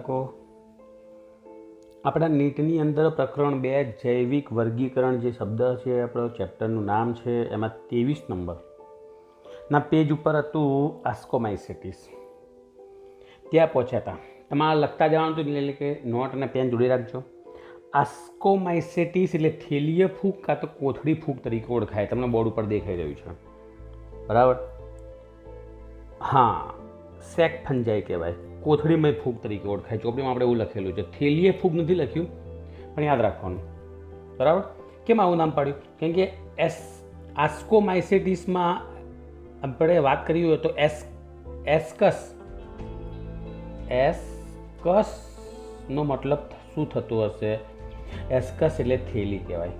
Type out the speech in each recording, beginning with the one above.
બાળકો, આપણા નીટની અંદર પ્રકરણ 2 જૈવિક વર્ગીકરણ જે શબ્દ છે આપણો ચેપ્ટરનું નામ છે, એમાં 23 નંબરના પેજ ઉપર હતું આસ્કોમાઇસેટિસ. ત્યાં પહોંચ્યા હતા. તમારે લખતા જવાનું હતું, એટલે કે નોટ અને પેન જોડી રાખજો. આસ્કોમાઇસેટિસ એટલે થેલીય ફૂગ કાં તો કોથળી ફૂગ તરીકે ઓળખાય. તમને બોર્ડ ઉપર દેખાઈ રહ્યું છે, બરાબર? હા, સેક ફંજાઈ કહેવાય, કોથળીમય ફૂગ તરીકે ઓળખાય. ચોપડીમાં આપણે એવું લખેલું છે. થેલીય ફૂગ નથી લખ્યું, પણ યાદ રાખવાનું, બરાબર? કેમ આવું નામ પાડ્યું? કેમ કે આસ્કોમાઇસેટિસમાં આપણે વાત કરી હોય તો એસ્કસનો મતલબ શું થતું હશે? એસ્કસ એટલે થેલી કહેવાય,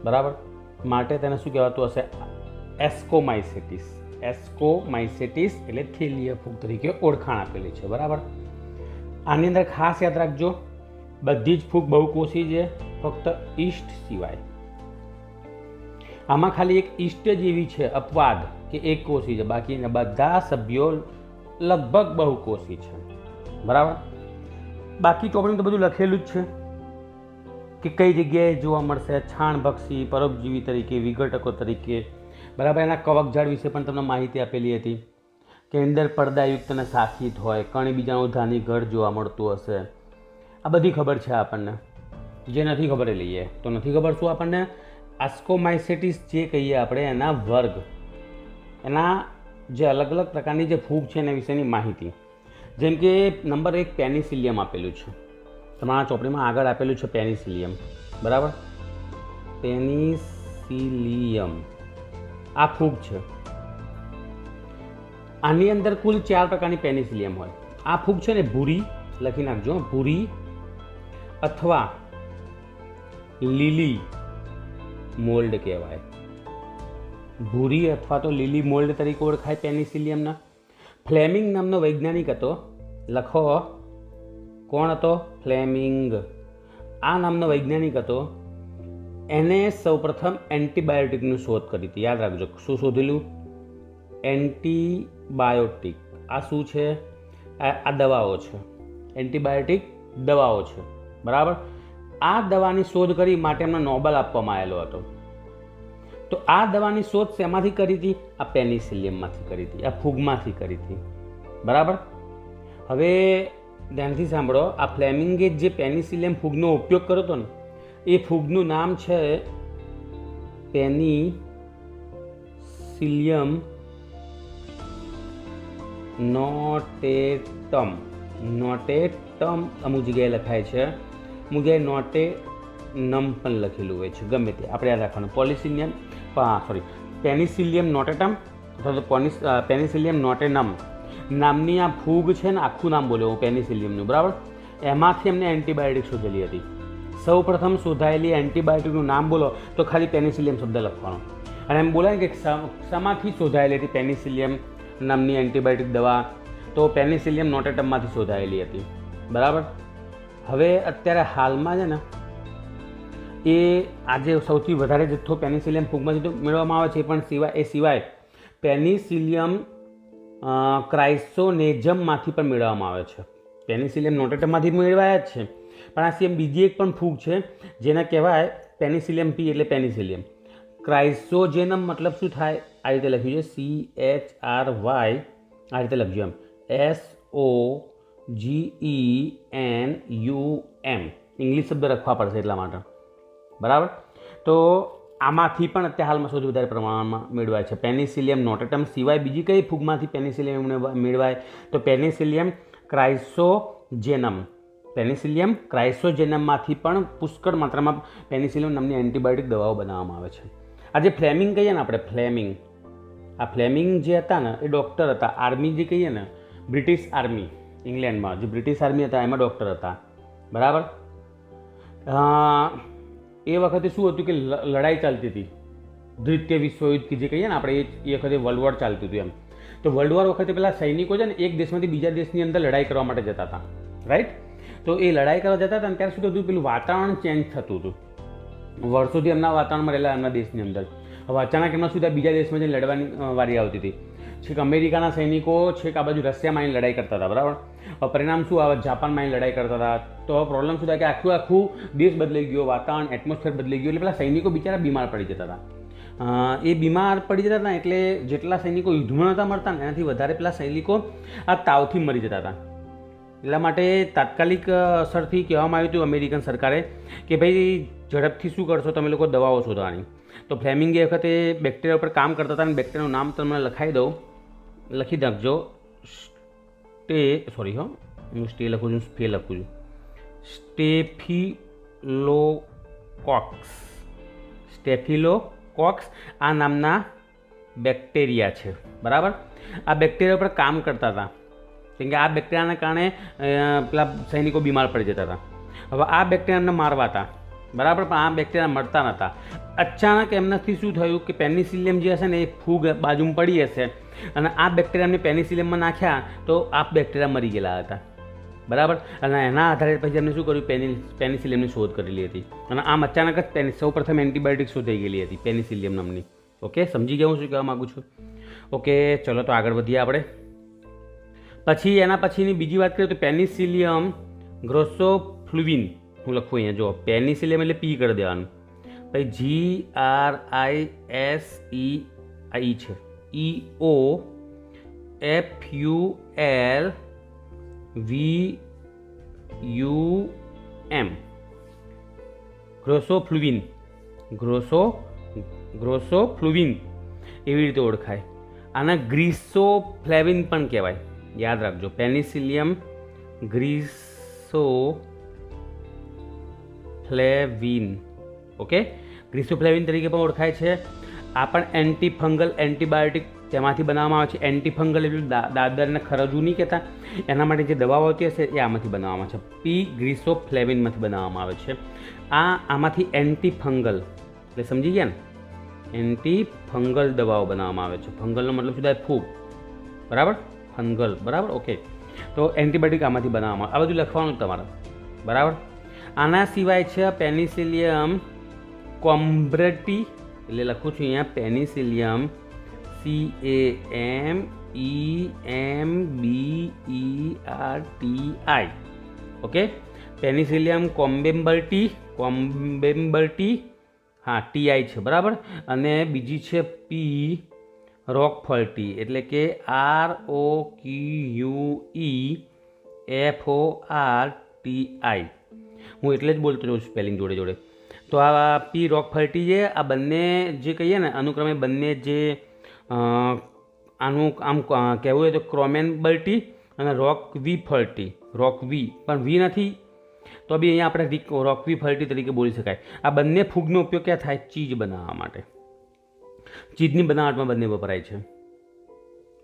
બરાબર? માટે તેને શું કહેવાતું હશે? એસ્કોમાઇસેટિસ. એસ્કોમાઇસેટિસ એટલે થેલીય ફૂગ તરીકે ઓળખાણ આપેલી છે, બરાબર? આની અંદર ખાસ યાદ રાખજો, બધી જ ફૂગ બહુકોષી છે, ફક્ત ઈસ્ટ સિવાય. આમાં ખાલી એક ઈસ્ટ જ એવી છે અપવાદ કે એક કોષી છે, બાકીના બધા સભ્યો લગભગ બહુકોષી છે, બરાબર? બાકી ચોપડીમાં તો બધું લખેલું જ છે કે કઈ જગ્યાએ જોવા મળશે. છાણભક્ષી, પરોપજીવી તરીકે, વિઘટકો તરીકે, બરાબર? એના કવકજાળ વિશે પણ તમને માહિતી આપેલી હતી કે અંદર પડદાયુક્ત અને શાખિત હોય, કણી બીજાણુ ધાની ઘર જોવા મળતું હશે. આ બધી ખબર છે આપણને. જે નથી ખબર એ લઈએ. તો નથી ખબર શું આપણને? આસ્કોમાઇસેટિસ જે કહીએ આપણે, એના વર્ગ, એના જે અલગ અલગ પ્રકારની જે ફૂગ છે એના વિશેની માહિતી. જેમ કે નંબર 1 પેનિસિલિયમ આપેલું છે તમારા ચોપડીમાં, આગળ આપેલું છે પેનિસિલિયમ, બરાબર? પેનિસિલિયમ આ ફૂગ છે. આની અંદર કુલ 4 પ્રકારની પેનિસિલિયમ હોય. આ ફૂગ છે ને ભૂરી, લખી નાખજો, ભૂરી અથવા લીલી મોલ્ડ કહેવાય. ભૂરી અથવા તો લીલી મોલ્ડ તરીકે ઓળખાય પેનિસિલિયમના. ફ્લેમિંગ નામનો વૈજ્ઞાનિક હતો. લખો, કોણ હતો? ફ્લેમિંગ. આ નામનો વૈજ્ઞાનિક હતો. એને સૌપ્રથમ એન્ટીબાયોટિકની શોધ કરી હતી. યાદ રાખજો, શું શોધેલું? એન્ટીબાયોટિક. આ શું છે? આ દવાઓ છે, એન્ટીબાયોટિક દવાઓ છે, બરાબર? આ દવાની શોધ કરી માટે એમને નોબેલ આપવામાં આવેલો હતો. તો આ દવાની શોધ શેમાંથી કરી હતી? આ પેનિસિલિયમમાંથી કરી હતી, આ ફૂગમાંથી કરી હતી, બરાબર? હવે ધ્યાનથી સાંભળો, આ ફ્લેમિંગે જે પેનિસિલિયમ ફૂગનો ઉપયોગ કર્યો હતો ને, એ ફૂગનું નામ છે પેનિસિલિયમ નોટેટમ. નોટેટમ અમુક જગ્યાએ લખાય છે, અમુક જગ્યાએ નોટેનમ પણ લખેલું હોય છે, ગમે તે આપણે યાદ રાખવાનું. પેનિસિલિયમ નોટેટમ અથવા તો પેનિસિલિયમ નોટેનમ નામની આ ફૂગ છે ને, આખું નામ બોલ્યો હું પેનિસિલિયમનું, બરાબર? એમાંથી એમને એન્ટીબાયોટિક શોધેલી હતી. સૌ પ્રથમ શોધાયેલી એન્ટીબાયોટિકનું નામ બોલો તો ખાલી પેનિસિલિયમ શબ્દ લખવાનો. અને એમ બોલાય કે શામાંથી શોધાયેલી હતી પેનિસિલિયમ નામની એન્ટીબાયોટિક દવા? તો પેનિસિલિયમ નોટેટમમાંથી શોધાયેલી હતી, બરાબર? હવે અત્યારે હાલમાં છે ને, એ આજે સૌથી વધારે જથ્થો પેનિસિલિયમ ફૂગમાંથી તો મેળવવામાં આવે છે, પણ એ સિવાય પેનિસિલિયમ ક્રાઇસોનેજમમાંથી પણ મેળવવામાં આવે છે. પેનિસિલિયમ નોટેટમમાંથી મેળવાયા જ છે, પણ આ સિવાય બીજી એક પણ ફૂગ છે જેને કહેવાય પેનિસિલિયમ પી એટલે પેનિસિલિયમ. ક્રાઇસોજેનમ મતલબ શું થાય? આ રીતે લખ્યું છે, CHRY, આ રીતે લખજો એમ, SOGENUM. ઇંગ્લિશ શબ્દ લખવા પડશે એટલા માટે, બરાબર? તો આમાંથી પણ અત્યારે હાલમાં સૌથી વધારે પ્રમાણમાં મેળવાય છે. પેનિસિલિયમ નોટેટમ સિવાય બીજી કઈ ફૂગમાંથી પેનિસિલિયમ મેળવાય? તો પેનિસિલિયમ ક્રાઇસોજેનમ. પેનિસિલિયમ ક્રાઇસોજેનમમાંથી પણ પુષ્કળ માત્રામાં પેનિસિલિયમ નામની એન્ટીબાયોટિક દવાઓ બનાવવામાં આવે છે. આ જે ફ્લેમિંગ કહીએ ને આપણે, ફ્લેમિંગ, આ ફ્લેમિંગ જે હતા ને એ ડૉક્ટર હતા. આર્મી જે કહીએ ને, બ્રિટિશ આર્મી, ઇંગ્લેન્ડમાં જે બ્રિટિશ આર્મી હતા એમાં ડૉક્ટર હતા, બરાબર? એ વખતે શું હતું કે લડાઈ ચાલતી હતી, દ્વિતીય વિશ્વયુદ્ધ કે જે કહીએ ને આપણે, એ વખતે વર્લ્ડ વોર ચાલતું હતું એમ. તો વર્લ્ડ વોર વખતે પેલા સૈનિકો છે ને એક દેશમાંથી બીજા દેશની અંદર લડાઈ કરવા માટે જતા હતા, રાઈટ? તો એ લડાઈ કરવા જતા હતા ને ત્યારે શું થતું? પેલું વાતાવરણ ચેન્જ થતું હતું. વર્ષોથી એમના વાતાવરણમાં રહેલા એમના દેશની અંદર. હવે અચાનક એમના શું થાય, બીજા દેશમાં જઈને લડવાની વારી આવતી હતી. છેક અમેરિકાના સૈનિકો છેક આ બાજુ રશિયામાં આવીને લડાઈ કરતા હતા, બરાબર. પરિણામ શું આવે? જાપાનમાં આવીને લડાઈ કરતા હતા. તો પ્રોબ્લેમ શું થાય કે આખું દેશ બદલાઈ ગયો, વાતાવરણ એટમોસ્ફિયર બદલાઈ ગયું, એટલે પેલા સૈનિકો બિચારા બીમાર પડી જતા હતા. એ બીમાર પડી જતા હતા એટલે જેટલા સૈનિકો યુદ્ધમાં નહોતા મરતા ને એનાથી વધારે પેલા સૈનિકો આ તાવથી મરી જતા હતા. એટલા માટે તાત્કાલિક અસરથી કહેવામાં આવ્યું હતું અમેરિકન સરકારે કે ભાઈ ઝડપથી શું કરશો તમે લોકો, દવાઓ શોધવાની. તો ફ્લેમિંગ એ વખતે બેક્ટેરિયા ઉપર કામ કરતા હતા અને બેક્ટેરિયાનું નામ તમને લખાઈ દઉં, લખી નાખજો. હું સ્ટે લખું છું, સ્પે લખું છું. સ્ટેફિલોકોક્સ આ નામના બેક્ટેરિયા છે, બરાબર. આ બેક્ટેરિયા ઉપર કામ કરતા હતા કેમ કે આ બેક્ટેરિયાના કારણે પેલા સૈનિકો બીમાર પડી જતા હતા. હવે આ બેક્ટેરિયાને મારવા હતા, બરાબર, પણ આ બેક્ટેરિયા મરતા નહોતા. અચાનક એમનાથી શું થયું કે પેનિસિલિયમ જે હશે ને એ ફૂગ બાજુમાં પડી હશે અને આ બેક્ટેરિયાને પેનિસિલિયમમાં નાખ્યા તો આ બેક્ટેરિયા મરી ગયેલા હતા, બરાબર. અને એના આધારે પછી એમને શું કર્યું? પેનિસિલિયમની શોધ કરેલી હતી અને આમ અચાનક જ સૌપ્રથમ એન્ટીબાયોટિક શોધાઈ ગયેલી હતી પેનિસિલિયમ નામની. ઓકે, સમજી ગયા હું શું કહેવા માગું છું? ઓકે, ચલો તો આગળ વધીએ આપણે. પછી એના પછીની બીજી વાત કરીએ તો પેનિસિલિયમ ગ્રોસોફ્લુવિન, હું લખું અહીંયા જો, પેનિસિલિયમ એટલે પી કરી દેવાનું, પછી GRISEI છે, EOFULVUM, ગ્રોસોફ્લુવિન એવી રીતે ઓળખાય. આના ગ્રીસોફ્લેવિન પણ કહેવાય, યાદ રાખજો. પેનિસિલિયમ ગ્રીસોફ્લેવિન, ઓકે, ગ્રીસોફ્લેવિન તરીકે પણ ઓળખાય છે. આ પણ એન્ટીફંગલ એન્ટીબાયોટિક તેમાંથી બનાવવામાં આવે છે. એન્ટીફંગલ એટલે દાદરને ખરજવું નહીં કહેતા, એના માટે જે દવાઓ આવતી હશે એ આમાંથી બનાવવામાં આવે છે. પી ગ્રીસોફ્લેવિનમાંથી બનાવવામાં આવે છે. આમાંથી એન્ટીફંગલ એટલે સમજી ગયા ને, એન્ટીફંગલ દવાઓ બનાવવામાં આવે છે. ફંગલનો મતલબ શું થાય? ફૂગ, બરાબર, ફંગલ, બરાબર. ઓકે, તો એન્ટીબાયોટિક આમાંથી બનાવવામાં આવે. આ બધું લખવાનું તમારે, બરાબર. આના સિવાય છે પેનિસિલિયમ કોમ્બ્રેટી, એટલે લખું છું અહીંયા પેનિસિલિયમ CAMEMBERTI, ઓકે. પેનિસિલિયમ કોમ્બેમ્બર્ટી, હા TI છે, બરાબર. અને બીજી છે પી રોકફોર્ટી, એટલે કે ROQUEFORTI. હું એટલે જ બોલતો રહું સ્પેલિંગ જોડે જોડે. તો આ પી રોકફોર્ટી છે. આ બંને જે કહીએ ને અનુક્રમે બંને જે આનું આમ કહેવું હોય તો ક્રોમેનબર્ટી અને રોકવી પણ વી નથી તો બી અહીંયા આપણે રોકવી ફર્ટી તરીકે બોલી શકાય. આ બંને ફૂગનો ઉપયોગ ક્યાં થાય? ચીજ બનાવવા માટે, ચીજની બનાવટમાં બંને વપરાય છે,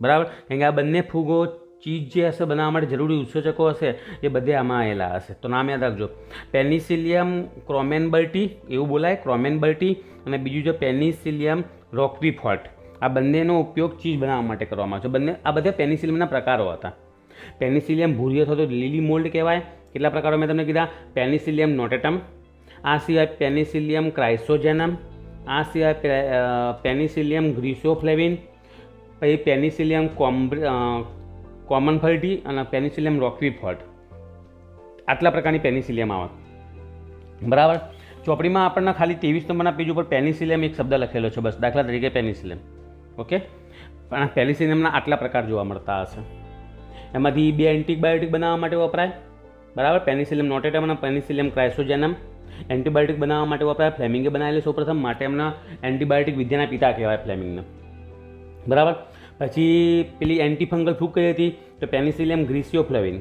બરાબર. કારણ કે આ બંને ફૂગો ચીજ જે હશે બનાવવા માટે જરૂરી ઉત્સેચકો હશે એ બધે આમાં આવેલા હશે. તો નામ યાદ રાખજો, પેનિસિલિયમ ક્રોમેનબર્ટી એવું બોલાય, ક્રોમેનબર્ટી, અને બીજું છે પેનિસિલિયમ રોકવીફોર્ટ. આ બંનેનો ઉપયોગ ચીજ બનાવવા માટે કરવામાં આવે છે. આ બધા પેનિસિલિયમના પ્રકારો હતા. પેનિસિલિયમ ભૂરી અથવા તો લીલી મોલ્ડ કહેવાય. કેટલા પ્રકારો મેં તમને કીધા? પેનિસિલિયમ નોટેટમ, આ સિવાય પેનિસિલિયમ ક્રાઇસોજેનમ, આ સિવાય પેનિસિલિયમ ગ્રીસોફ્લેવિન, પછી પેનિસિલિયમ કોમનફર્ટી અને પેનિસિલિયમ રોકવીફોર્ટ. આટલા પ્રકારની પેનિસિલિયમ આવે, બરાબર. ચોપડીમાં આપણને ખાલી 23 નંબરના પેજ ઉપર પેનિસિલિયમ એક શબ્દ લખેલો છે, બસ. દાખલા તરીકે પેનિસિલિયમ, ઓકે. પણ પેનિસિલિયમના આટલા પ્રકાર જોવા મળતા હશે. એમાંથી 2 એન્ટીબાયોટિક બનાવવા માટે વપરાય, બરાબર. પેનિસિલિયમ નોટેટમ અને પેનિસિલિયમ ક્રાઇસોજેનમ એન્ટીબાયોટિક બનાવવા માટે વપરાય. ફ્લેમિંગે બનાવેલી સૌપ્રથમ, માટે એમના એન્ટીબાયોટિક વિદ્યાના પિતા કહેવાય ફ્લેમિંગને, બરાબર. પછી પેલી એન્ટીફંગલ ફૂગ કઈ હતી? તો પેનિસિલિયમ ગ્રીસિયોફ્લેવિન.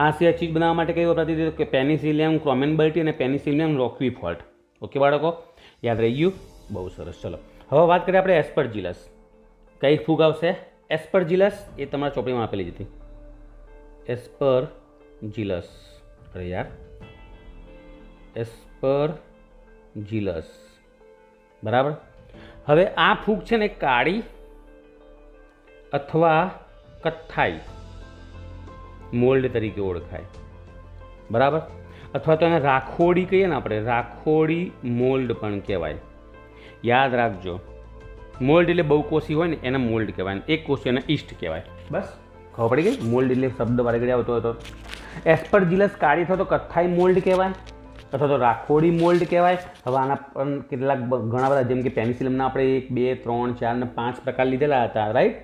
આ સિવાય ચીજ બનાવવા માટે કઈ વપરાતી હતી? તો પેનિસિલિયમ ક્રોમેનબર્ટી અને પેનિસિલિયમ રોકવીફોર્ટ. ઓકે બાળકો, યાદ રહી ગયું? બહુ સરસ. ચલો હવે વાત કરીએ આપણે એસ્પરજીલસ. કઈ ફૂગ આવશે? એસ્પરજીલસ. એ તમારા ચોપડીમાં આપેલી જ હતી, એસ્પરજીલસ. અરે યાર, એસ્પરજીલસ, બરાબર. હવે આ ફૂગ છે ને કાળી અથવા કથ્થાઈ મોલ્ડ તરીકે ઓળખાય, બરાબર. અથવા તો એને રાખોડી કહીએ ને આપણે, રાખોડી મોલ્ડ પણ કહેવાય. યાદ રાખજો, મોલ્ડ એટલે બહુકોષી હોય ને એને મોલ્ડ કહેવાય, એક કોષી એને ઈસ્ટ કહેવાય. બસ ખબર પડી ગઈ. મોલ્ડ એટલે શબ્દ વારે આવતો હતો. એસ્પરજીલસ કાળી અથવા તો કથ્થાઈ મોલ્ડ કહેવાય અથવા તો રાખોડી મોલ્ડ કહેવાય. હવે આના પણ કેટલાક ઘણા બધા જેમ કે પેનિસિલિયમના આપણે 1, 2, 3, 4 અને 5 પ્રકાર લીધેલા હતા, રાઈટ.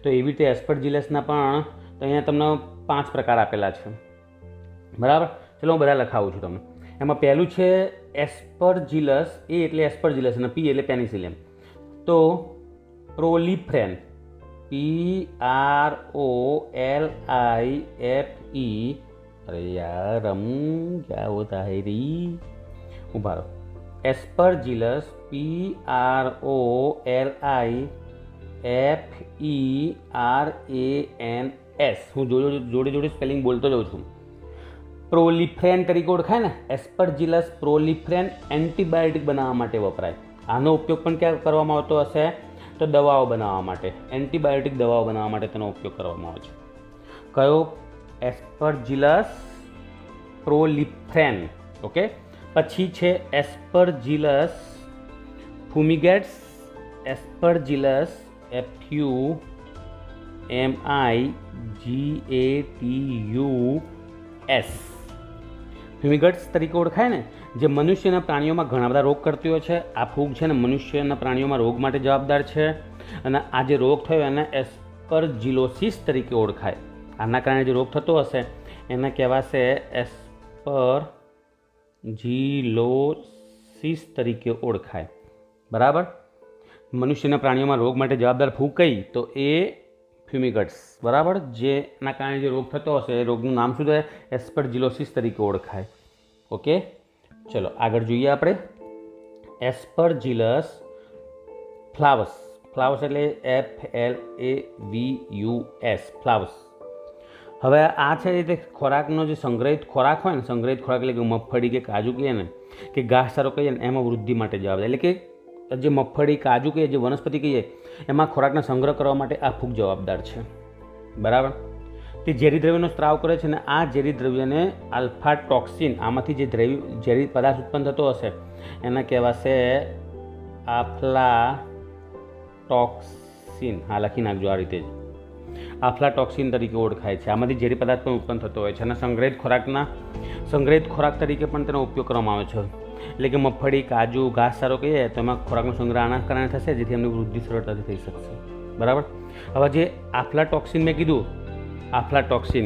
તો એવી રીતે એસ્પરજીલસના પણ તો અહીંયા તમને 5 પ્રકાર આપેલા છે, બરાબર. ચલો હું બધા લખાવું છું તમને. એમાં પહેલું છે એસ્પરજીલસ, એ એટલે એસ્પરજીલસ અને પી એટલે પેનિસિલિયમ. તો પ્રોલિફેન, PROLIFE, अरे यार हम क्या होता है री, उभा रहो. Aspergillus PROLIFERANS. હું જોડે જોડે સ્પેલિંગ બોલતો જાઉં છું. પ્રોલિફેન તરીકે ઓળખાય ને એસ્પરજીલસ પ્રોલિફેન, એન્ટીબાયોટિક બનાવવા માટે વપરાય. આનો ઉપયોગ પણ ક્યાં કરવામાં આવતો હશે તો દવાઓ બનાવવા માટે, એન્ટીબાયોટિક દવાઓ બનાવવા માટે તેનો ઉપયોગ કરવામાં આવે છે. કયો? એસ્પરજીલસ પ્રોલિફેન. ઓકે. પછી છે એસ્પરજીલસ ફુમિગેટ્સ, એસ્પરજીલસ FUMIGATUS. ફ્યુમિગટ્સ તરીકે ઓળખાય ને, જે મનુષ્ય અને પ્રાણીઓમાં ઘણા બધા રોગ કરતી હોય છે. આ ફૂગ છે ને મનુષ્ય અને પ્રાણીઓમાં રોગ માટે જવાબદાર છે અને આ જે રોગ થયો એને એસ્પરજીલોસિસ તરીકે ઓળખાય. આના કારણે જે રોગ થતો હશે એને કહેવાશે એસ્પરજીલોસિસ તરીકે ઓળખાય, બરાબર. મનુષ્ય અને પ્રાણીઓમાં રોગ માટે જવાબદાર ફૂગ કઈ તો એ ફ્યુમિગટ્સ, બરાબર. જેના કારણે જે રોગ થતો હશે એ રોગનું નામ શું છે? એસ્પરજીલોસિસ તરીકે ઓળખાય. ઓકે. ચલો આગળ જોઈએ આપણે. એસ્પરજીલસ ફ્લાવસ. ફ્લાવસ એટલે FLAVUS, ફ્લાવસ. હવે આ છે એ ખોરાકનો જે સંગ્રહિત ખોરાક હોય ને, સંગ્રહિત ખોરાક એટલે કે મગફળી કે કાજુ કહીએ ને કે ઘાસચારો કહીએ ને, એમાં વૃદ્ધિ માટે જવાબદાર. એટલે કે જે મગફળી કાજુ કહીએ, જે વનસ્પતિ કહીએ, એમાં ખોરાકનો સંગ્રહ કરવા માટે આ ફૂગ જવાબદાર છે, બરાબર. તે ઝેરી દ્રવ્યનો સ્ત્રાવ કરે છે અને આ ઝેરી દ્રવ્યને આલ્ફા ટોક્સિન, આમાંથી જે ઝેરી પદાર્થ ઉત્પન્ન થતો હશે એના કહેવાશે આફ્લાટોક્સિન. હા, લખી નાખજો આ રીતે જ. આફ્લાટોક્સિન તરીકે ઓળખાય છે. આમાંથી ઝેરી પદાર્થ પણ ઉત્પન્ન થતો હોય છે અને સંગ્રહિત ખોરાક તરીકે પણ તેનો ઉપયોગ કરવામાં આવે છે. એટલે કે મગફળી, કાજુ, ઘાસચારો કહીએ તો એમાં ખોરાકનો સંગ્રહ આના કારણે થશે, જેથી એમની વૃદ્ધિ સરળતાથી થઈ શકશે, બરાબર. હવે જે આફ્લાટોક્સિન મેં કીધું, આફ્લાટોક્સિન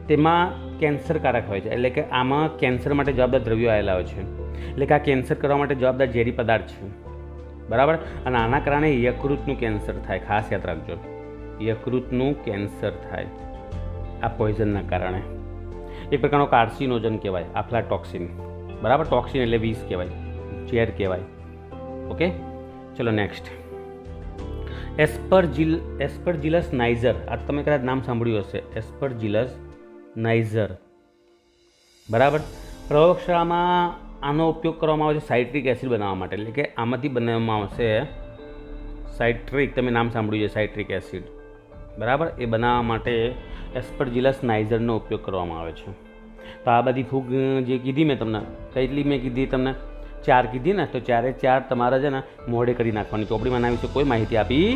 તેમાં કેન્સરકારક હોય છે. એટલે કે આમાં કેન્સર માટે જવાબદાર દ્રવ્યો આવેલા હોય છે. એટલે કે આ કેન્સર કરવા માટે જવાબદાર ઝેરી પદાર્થ છે, બરાબર. અને આના કારણે યકૃતનું કેન્સર થાય. ખાસ યાદ રાખજો, યકૃતનું કેન્સર થાય આ પોઈઝનના કારણે. એક પ્રકારનો કાર્સિનોજન કહેવાય આફ્લાટોક્સિન, બરાબર. ટોક્સિન એટલે વિષ કહેવાય, ઝેર કહેવાય. ઓકે. ચલો નેક્સ્ટ. એસ્પરજીલસ નાઇઝર. આ તમે કદાચ નામ સાંભળ્યું હશે, એસ્પરજીલસ નાઇઝર, બરાબર. પ્રયોગશાળામાં આનો ઉપયોગ કરવામાં આવે છે સાઇટ્રિક એસિડ બનાવવા માટે. એટલે કે આમાંથી બનાવવામાં આવશે સાઇટ્રિક, તમે નામ સાંભળ્યું છે સાઇટ્રિક એસિડ, બરાબર. એ બનાવવા માટે એસ્પરજીલસ નાઇઝરનો ઉપયોગ કરવામાં આવે છે. તો આ બધી ફૂગ જે કીધી મેં તમને, કેટલી મેં કીધી તમને? 4 કીધી ને. તો 4 તમારે છે ને મોઢે કરી નાખવાની. ચોપડીમાં આના વિશે કોઈ માહિતી આપી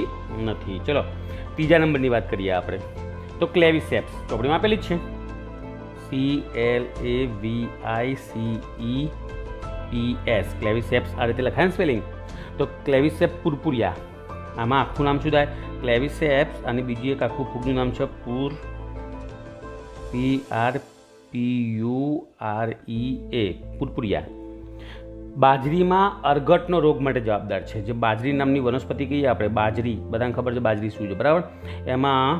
નથી. ચલો ત્રીજા નંબરની વાત કરીએ આપણે. તો ક્લેવિસેપ્સ ચોપડીમાં આપેલી જ છે, CLAVICEPS, ક્લેવિસેપ્સ આ રીતે લખાય ને સ્પેલિંગ. તો ક્લેવિસેપ પુરપુરિયા, આમાં આખું નામ શું થાય? ક્લેવિસેપ્સ. અને બીજી એક આખું ફૂગનું નામ છે PURPUREA, પુરપુરિયા. બાજરીમાં અર્ગટનો રોગ માટે જવાબદાર છે. જે બાજરી નામની વનસ્પતિ કહીએ આપણે, બાજરી, બધાને ખબર છે બાજરી શું છે, બરાબર. એમાં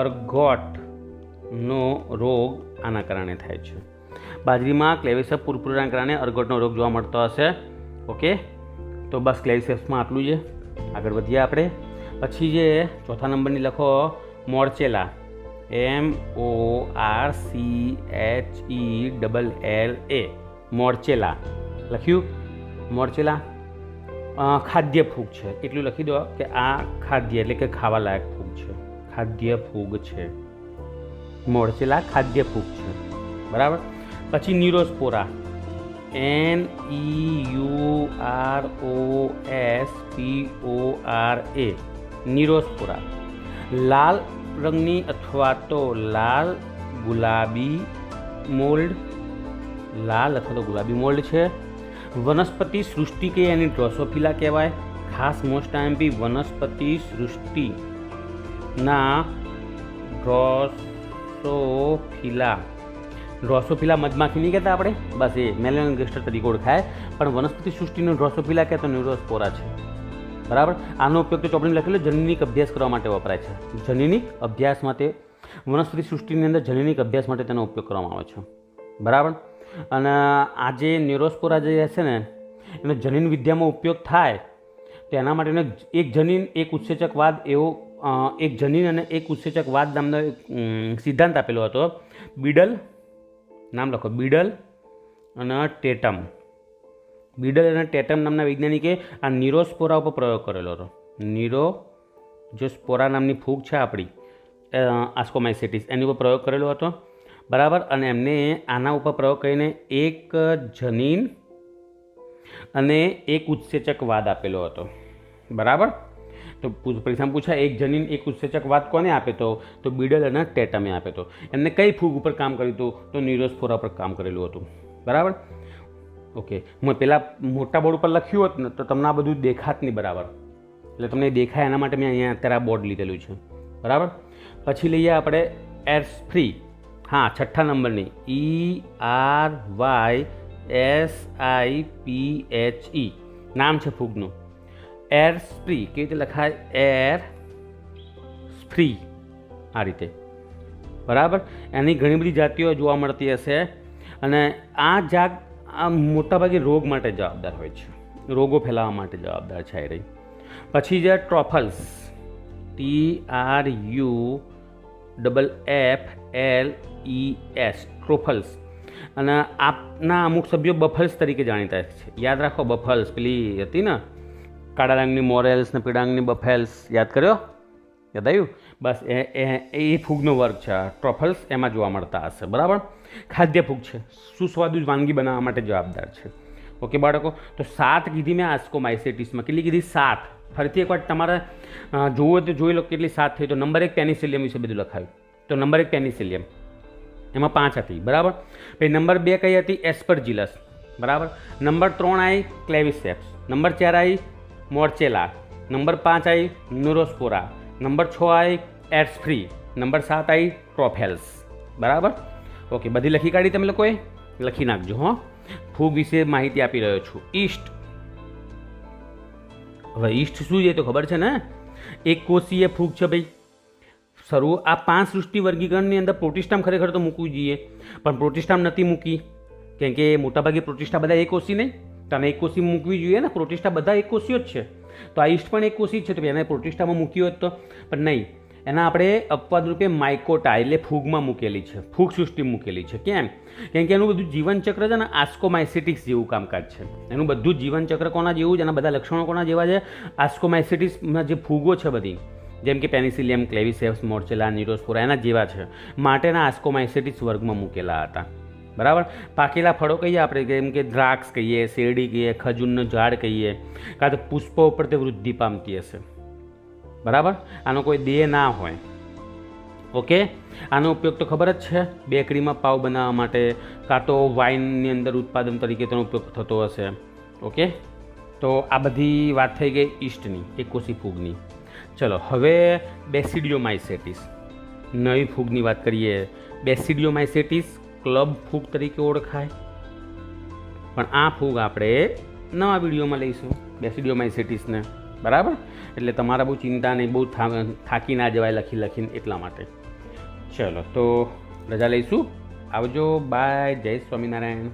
અર્ગોટનો રોગ આના કારણે થાય છે. બાજરીમાં ક્લેવિસેપ પુરપુરિયાના કારણે અર્ગોટનો રોગ જોવા મળતો હશે. ઓકે. તો બસ ક્લેવિસેપ્સમાં આટલું છે. આગળ વધીએ આપણે. પછી જે ચોથા નંબરની લખો મોર્ચેલા, MORCHELLA, મોર્ચેલા લખ્યું. મોર્ચેલા ખાદ્ય ફૂગ છે, એટલું લખી દો કે આ ખાદ્ય એટલે કે ખાવા લાયક ફૂગ છે, ખાદ્ય ફૂગ છે. મોર્ચેલા ખાદ્ય ફૂગ છે, બરાબર. પછી ન્યુરોસ્પોરા, NEUROSPORA, ન્યુરોસ્પોરા. લાલ રંગની અથવા તો લાલ ગુલાબી મોલ્ડ, લાલ અથવા તો ગુલાબી મોલ્ડ છે. વનસ્પતિ સૃષ્ટિ કે એની ડ્રોસોફિલા કહેવાય. ખાસ મોસ્ટ આઈએમપી વનસ્પતિ સૃષ્ટિના ડ્રોસોફિલા. ડ્રોસોફિલા મધમાખી નહીં કહેતા આપણે, બસ એ મેલેનોગેસ્ટર તરીકે ઓળખાય, પણ વનસ્પતિ સૃષ્ટિનો ડ્રોસોફિલા કહેતો ન્યુરોસ્પોરા છે. બરાબર. આનો ઉપયોગ તો ચોપડીમાં લખેલો જનનિક અભ્યાસ કરવા માટે વપરાય છે. જનનિક અભ્યાસ માટે, વનસ્પતિ સૃષ્ટિની અંદર જનનિક અભ્યાસ માટે તેનો ઉપયોગ કરવામાં આવે છે. બરાબર. અને આ જે ન્યુરોસ્પોરા જે હશે ને એનો જનીન વિદ્યામાં ઉપયોગ થાય તો એના માટેનો એક જનીન એક ઉત્સેચકવાદ એવો એક જનીન અને એક ઉત્સેચકવાદ નામનો સિદ્ધાંત આપેલો હતો. બીડલ, નામ લખો, બીડલ અને ટેટમ. બીડલ અને ટેટમ નામના વૈજ્ઞાનિકે આ ન્યુરોસ્પોરા ઉપર પ્રયોગ કરેલો હતો. જે સ્પોરા નામની ફૂગ છે આપણી આસ્કોમાઇસેટિસ, એની ઉપર પ્રયોગ કરેલો હતો. બરાબર. અને એમને આના ઉપર પ્રયોગ કરીને એક જનીન અને એક ઉત્સેચકવાદ આપેલો હતો. બરાબર. તો પરીક્ષામાં પૂછાય એક જનીન એક ઉત્સેચકવાદ કોને આપે તો બીડલ અને ટેટમે આપે તો. એમને કઈ ફૂગ ઉપર કામ કર્યું હતું તો ન્યુરોસ્પોરા પર કામ કરેલું હતું. બરાબર. ઓકે. હું પેલા મોટા બોર્ડ ઉપર લખ્યું હોત ને તો તમને આ બધું દેખાત નહીં. બરાબર. એટલે તમને દેખાય એના માટે મેં અહીંયા અત્યારે આ બોર્ડ લીધેલું છે. બરાબર. પછી લઈએ આપણે એર્સફ્રી. હા, 6થા નંબરની ERYSIPHE નામ છે ફૂગનું. એર્સફ્રી કેવી રીતે લખાય? એર્સફ્રી, આ રીતે. બરાબર. એની ઘણી બધી જાતિઓ જોવા મળતી હશે અને આ જાત મોટાભાગે રોગ માટે જવાબદાર હોય છે, રોગો ફેલાવવા માટે જવાબદાર છે એ રહી. પછી જે ટ્રોફલ્સ, TRUFFLES, ટ્રોફલ્સ. અને આપના અમુક સભ્યો બફલ્સ તરીકે જાણીતા છે. યાદ રાખો, બફલ્સ પેલી હતી ને કાળા રંગની મોરેલ્સ ને પીળા રંગની બફેલ્સ, યાદ કર્યો? યાદ આવ્યું? બસ એ ફૂગનો વર્ગ છે ટ્રોફલ્સ, એમાં જોવા મળતા હશે. બરાબર. ખાદ્ય ફૂગ છે, સુસ્વાદુ વાનગી બનાવવા માટે જવાબદાર છે. ઓકે બાળકો, તો 7 કીધી મેં આસ્કોમાઇસેટિસમાં. કેટલી કીધી? 7. ફરીથી એકવાર તમારે જોવો તો જોઈ લો કેટલી 7 થઈ. તો નંબર 1 પેનિસિલિયમ વિશે બધું લખાયું. તો નંબર 1 પેનિસિલિયમ, એમાં 5 હતી. બરાબર. પછી નંબર 2 કઈ હતી? એસ્પરજીલસ. બરાબર. નંબર 3 આવી ક્લેવિસેપ્સ. નંબર 4 આવી મોર્ચેલા. નંબર 5 આવી ન્યુરોસ્પોરા. નંબર 6 આવી એર્સફ્રી. નંબર 7 આવી ટ્રોફેલ્સ. બરાબર. ઓકે, બધી લખી કાઢી તમે લોકોએ? લખી નાખજો. હો, ફૂગ વિશે માહિતી આપી રહ્યો છું. ઈસ્ટ. હવે ઈસ્ટ શું છે તો ખબર છે ને? એક કોષીય ફૂગ છે ભાઈ. આ 5 સૃષ્ટિ વર્ગીકરણની અંદર પ્રોટિસ્ટામ ખરેખર તો મૂકવું જોઈએ, પણ પ્રોટિસ્ટામ નથી મૂકી, કેમ કે મોટાભાગે પ્રોટિસ્ટા બધા એક કોષી નહીં. તમે એક કોષી મૂકવી જોઈએ ને, પ્રોટિસ્ટા બધા એક કોષીઓ જ છે. તો આ ઈસ્ટ પણ એક કોષી જ છે, તો એને પ્રોટિસ્ટામાં મૂકી હોત તો, પણ નહીં. એના આપણે અપવાદ રૂપે માઇકોટા એટલે ફૂગમાં મૂકેલી છે, ફૂગ સૃષ્ટિ મૂકેલી છે. કેમ? કેમ કે એનું બધું જીવનચક્ર છે ને આસ્કોમાઇસેટિક્સ જેવું કામકાજ છે. એનું બધું જીવનચક્ર કોના જેવું છે, એના બધા લક્ષણો કોના જેવા છે? આસ્કોમાઇસેટિક્સમાં જે ફૂગો છે બધી, જેમ કે પેનિસિલિયમ, ક્લેવિસેપ્સ, મોર્ચેલા, ન્યુરોસ્પોરા, એના જેવા છે. માટેના આસ્કોમાઇસેટિક્સ વર્ગમાં મૂકેલા હતા. બરાબર. પાકેલા ફળો કહીએ આપણે, જેમ કે દ્રાક્ષ કહીએ, શેરડી કહીએ, ખજૂરનું ઝાડ કહીએ, કાં તો પુષ્પો ઉપર તે વૃદ્ધિ પામતી હશે. બરાબર. આનો કોઈ દેહ ના હોય. ઓકે. આનો ઉપયોગ તો ખબર જ છે, બેકરીમાં પાવ બનાવવા માટે, કાં તો વાઇનની અંદર ઉત્પાદન તરીકે તેનો ઉપયોગ થતો હશે. ઓકે. તો આ બધી વાત થઈ ગઈ ઈસ્ટની, એક કોષી ફૂગની. ચલો હવે બેસિડિયોમાઇસેટિસ, નવી ફૂગની વાત કરીએ. બેસિડિયોમાઇસેટિસ ક્લબ ફૂગ તરીકે ઓળખાય, પણ આ ફૂગ આપણે નવા વિડીયોમાં લઈશું, બેસિડિયોમાઇસેટિસને. બરાબર. એટલે તમારા બહુ ચિંતા નહીં, બહુ થાકી ના જવાય લખીને, એટલા માટે. ચલો તો રજા લઈશું. આવજો, બાય, જય સ્વામિનારાયણ.